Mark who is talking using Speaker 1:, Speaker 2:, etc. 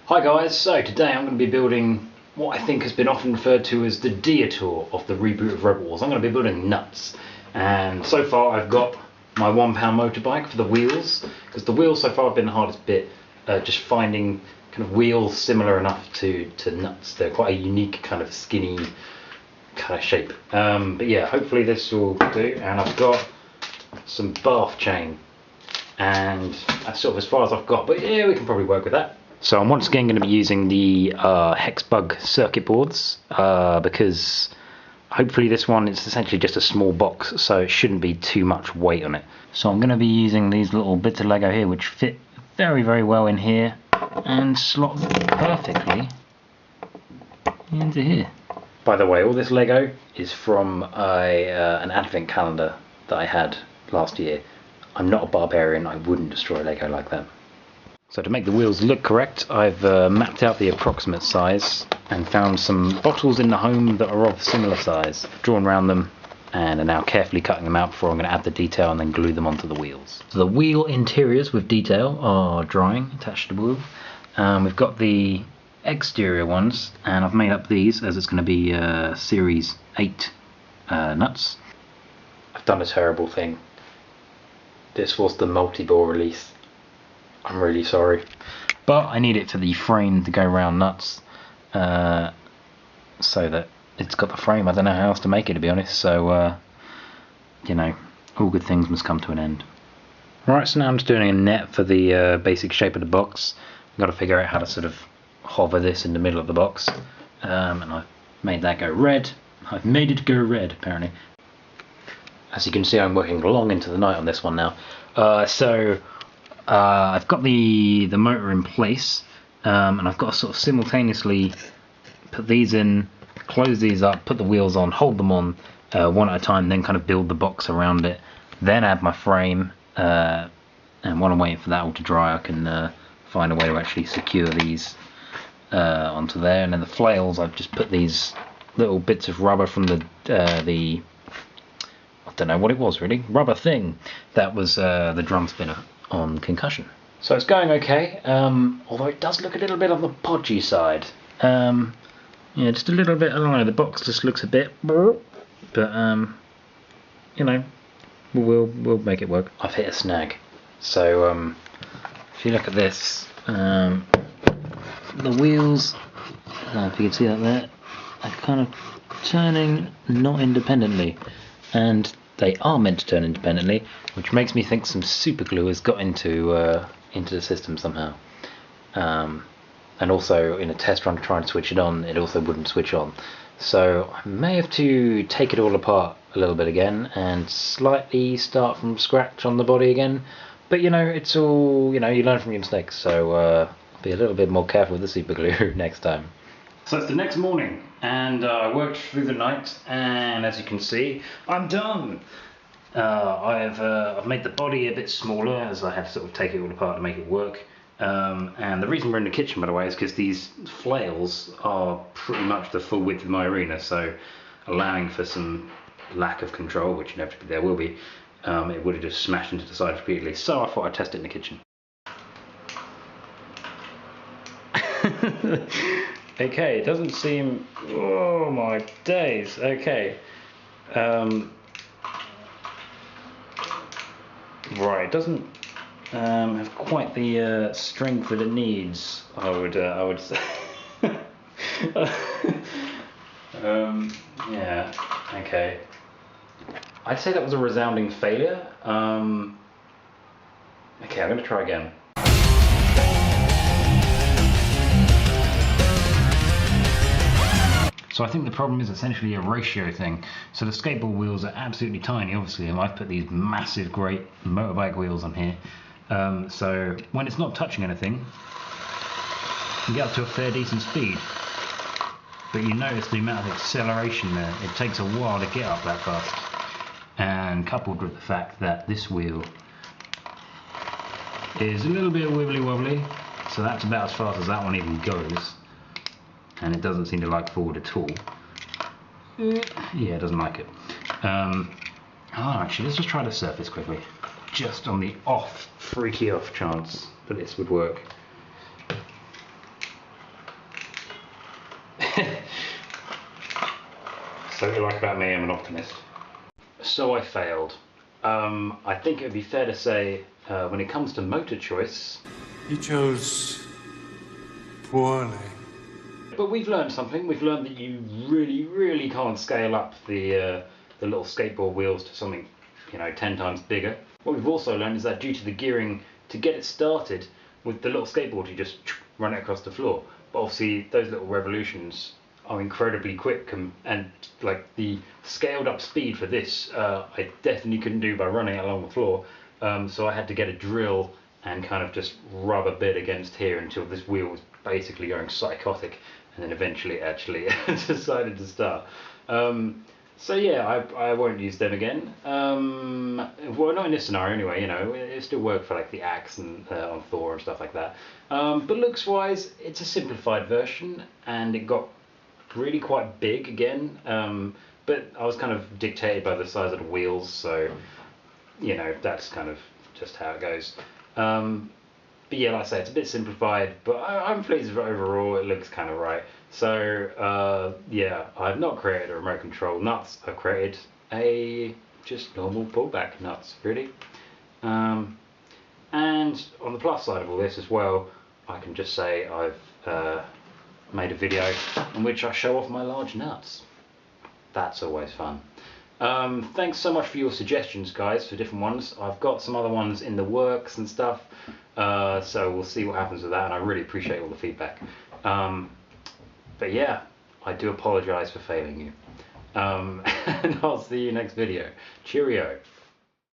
Speaker 1: Hi guys, so today I'm going to be building what I think has been often referred to as the Deitor of the reboot of Rebel Wars. I'm going to be building nuts, and so far I've got my £1 motorbike for the wheels, because the wheels so far have been the hardest bit, just finding kind of wheels similar enough to nuts. They're quite a unique kind of skinny kind of shape, but yeah, hopefully this will do. And I've got some bath chain, and that's sort of as far as I've got, but yeah, we can probably work with that. So I'm once again going to be using the Hexbug circuit boards, because hopefully this one is essentially just a small box, so it shouldn't be too much weight on it. So I'm going to be using these little bits of Lego here, which fit very, very well in here and slot perfectly into here. By the way, all this Lego is from an advent calendar that I had last year. I'm not a barbarian, I wouldn't destroy Lego like that. So to make the wheels look correct, I've mapped out the approximate size and found some bottles in the home that are of similar size, drawn around them, and are now carefully cutting them out before I'm going to add the detail and then glue them onto the wheels. So the wheel interiors with detail are drying, attached to the wheel. We've got the exterior ones, and I've made up these as it's going to be Series 8 nuts. I've done a terrible thing. This was the multi-bore release. I'm really sorry, but I need it for the frame to go round nuts, so that it's got the frame. I don't know how else to make it, to be honest, so you know, all good things must come to an end. Right, so now I'm just doing a net for the basic shape of the box. I've got to figure out how to sort of hover this in the middle of the box, and I've made that go red. I've made it go red, apparently. As you can see, I'm working long into the night on this one now. I've got the motor in place, and I've got to sort of simultaneously put these in, close these up, put the wheels on, hold them on one at a time, then kind of build the box around it, then add my frame, and while I'm waiting for that all to dry, I can find a way to actually secure these onto there. And then the flails, I've just put these little bits of rubber from the I don't know what it was really, rubber thing that was the drum spinner on Concussion. So it's going okay, although it does look a little bit on the podgy side. Yeah, just a little bit. I don't know, the box just looks a bit, but you know, we'll make it work. I've hit a snag. So if you look at this, the wheels, I don't know if you can see that there, are kind of turning not independently, and they are meant to turn independently, which makes me think some super glue has got into the system somehow. And also in a test run trying to switch it on, it also wouldn't switch on. So I may have to take it all apart a little bit again and slightly start from scratch on the body again. But you know, it's all, you know, you learn from your mistakes, so be a little bit more careful with the super glue next time. So it's the next morning, and I worked through the night, and as you can see, I'm done. I've made the body a bit smaller, as I had to sort of take it all apart to make it work. And the reason we're in the kitchen, by the way, is because these flails are pretty much the full width of my arena, so allowing for some lack of control, which inevitably there will be, it would have just smashed into the side repeatedly. So I thought I'd test it in the kitchen. Okay, it doesn't seem, oh my days, okay. Right, it doesn't have quite the strength that it needs, I would say. Yeah, okay. I'd say that was a resounding failure. Okay, I'm going to try again. So I think the problem is essentially a ratio thing. So the skateboard wheels are absolutely tiny, obviously, and I've put these massive, great motorbike wheels on here. So when it's not touching anything, you can get up to a fair decent speed. But you notice the amount of acceleration there. It takes a while to get up that fast. And coupled with the fact that this wheel is a little bit wibbly wobbly, so that's about as fast as that one even goes. And it doesn't seem to like forward at all. Yeah, it doesn't like it. Actually, let's just try the surface quickly. Just on the freaky off chance that this would work. So what you like about me, I'm an optimist. So I failed. I think it would be fair to say, when it comes to motor choice,
Speaker 2: You chose poorly.
Speaker 1: but we've learned something. We've learned that you really can't scale up the little skateboard wheels to something, 10 times bigger. What we've also learned is that due to the gearing, to get it started with the little skateboard, you just run it across the floor. But obviously, those little revolutions are incredibly quick, and like the scaled up speed for this, I definitely couldn't do by running it along the floor. So I had to get a drill and kind of just rub a bit against here until this wheel was basically going psychotic, and then eventually it actually decided to start. So yeah, I won't use them again. Well, not in this scenario anyway. It still worked for like the axe and on Thor and stuff like that. But looks wise, it's a simplified version, and it got really quite big again. But I was kind of dictated by the size of the wheels, so that's kind of just how it goes. But yeah, like I say, it's a bit simplified, but I'm pleased with it overall. It looks kind of right. So yeah, I've not created a remote control nuts. I've created a just normal pullback nuts, really. And on the plus side of all this as well, I can just say I've made a video in which I show off my large nuts. That's always fun. Thanks so much for your suggestions, guys, for different ones. I've got some other ones in the works and stuff, so we'll see what happens with that, and I really appreciate all the feedback. But yeah, I do apologise for failing you. And I'll see you next video. Cheerio.